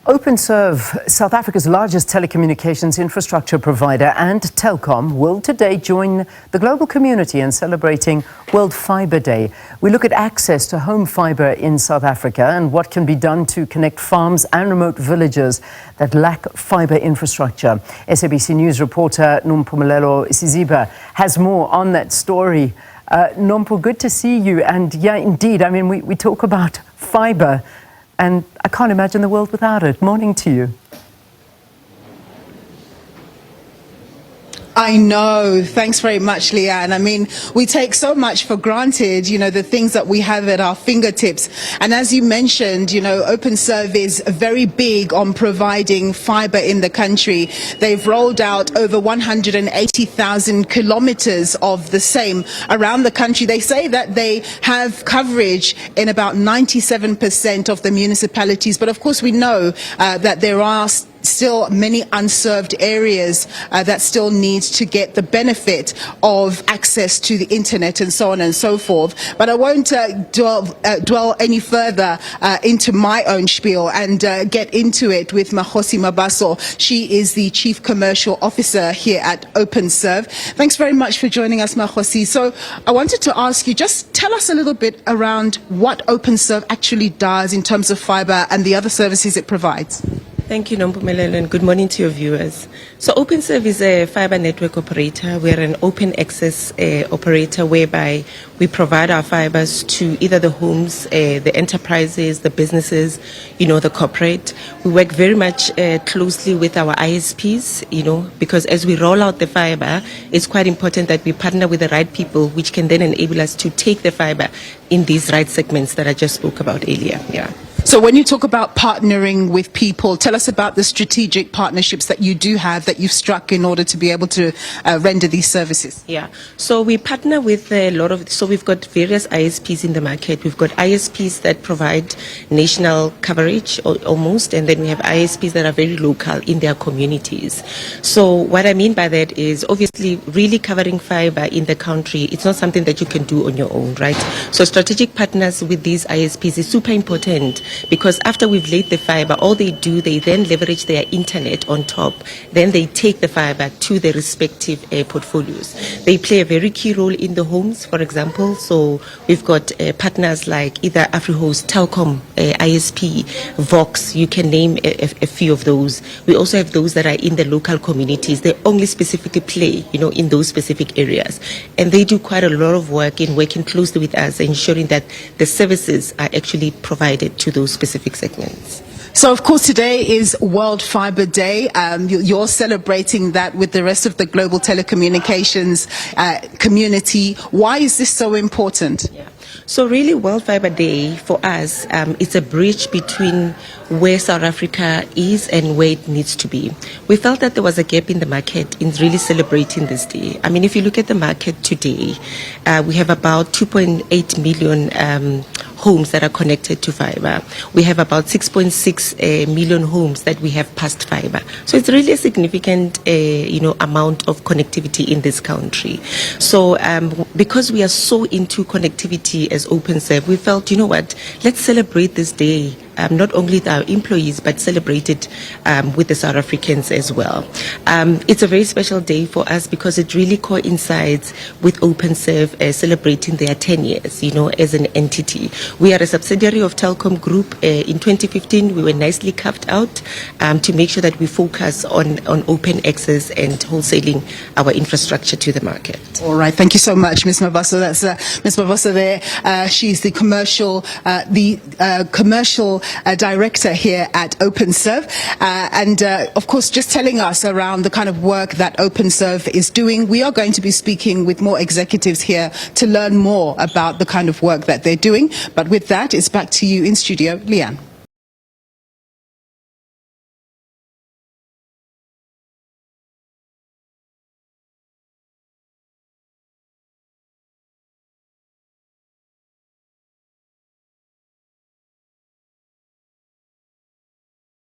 Openserve, South Africa's largest telecommunications infrastructure provider, and Telkom will today join the global community in celebrating World Fibre Day. We look at access to home fibre in South Africa and what can be done to connect farms and remote villages that lack fibre infrastructure. SABC News reporter Nompumelelo Siziba has more on that story. Nompu, good to see you. And yeah, indeed, I mean, we talk about fibre, and I can't imagine the world without it. Morning to you. I know. Thanks very much, Leanne. I mean, we take so much for granted, the things that we have at our fingertips. And as you mentioned, Openserve is very big on providing fibre in the country. They've rolled out over 180,000 kilometers of the same around the country. They say that they have coverage in about 97% of the municipalities. But of course, we know that there are still many unserved areas that still need to get the benefit of access to the internet and so on and so forth. But I won't dwell any further into my own spiel and get into it with Mahosi Mabaso. She is the Chief Commercial Officer here at Openserve. Thanks very much for joining us, Mahosi. So I wanted to ask you, just tell us a little bit around what Openserve actually does in terms of fibre and the other services it provides. Thank you, Nompumelelo, and good morning to your viewers. So Openserve is a fibre network operator. We're an open access operator whereby we provide our fibres to either the homes, the enterprises, the businesses, the corporate. We work very much closely with our ISPs, because as we roll out the fibre, it's quite important that we partner with the right people, which can then enable us to take the fibre in these right segments that I just spoke about earlier. Yeah. So when you talk about partnering with people, tell us about the strategic partnerships that you do have, that you've struck in order to be able to render these services. Yeah, so we partner with a lot of, so we've got various ISPs in the market. We've got ISPs that provide national coverage almost, and then we have ISPs that are very local in their communities. So what I mean by that is obviously really covering fiber in the country, it's not something that you can do on your own, right? So strategic partners with these ISPs is super important, because after we've laid the fiber, all they do, they then leverage their internet on top. Then they take the fiber to their respective portfolios. They play a very key role in the homes, for example. So we've got partners like either AfriHost, Telkom, ISP, Vox. You can name a few of those. We also have those that are in the local communities. They only specifically play, in those specific areas. And they do quite a lot of work in working closely with us, ensuring that the services are actually provided to those specific segments. So, of course, today is World Fibre Day. You're celebrating that with the rest of the global telecommunications community. Why is this so important? Yeah. So really, World Fibre Day for us, it's a bridge between where South Africa is and where it needs to be. We felt that there was a gap in the market in really celebrating this day. I mean, if you look at the market today, we have about 2.8 million homes that are connected to fibre. We have about 6.6 million homes that we have passed fibre. So it's really a significant, amount of connectivity in this country. So because we are so into connectivity as Openserve, we felt, let's celebrate this day. Not only with our employees, but celebrate it with the South Africans as well. It's a very special day for us because it really coincides with Openserve celebrating their 10 years, as an entity. We are a subsidiary of Telkom Group. In 2015, we were nicely carved out to make sure that we focus on open access and wholesaling our infrastructure to the market. All right, thank you so much, Ms. Mabaso. That's Ms. Mabaso there. She's the commercial director here at Openserve, and of course just telling us around the kind of work that Openserve is doing. We are going to be speaking with more executives here to learn more about the kind of work that they're doing, but with that, it's back to you in studio, Leanne.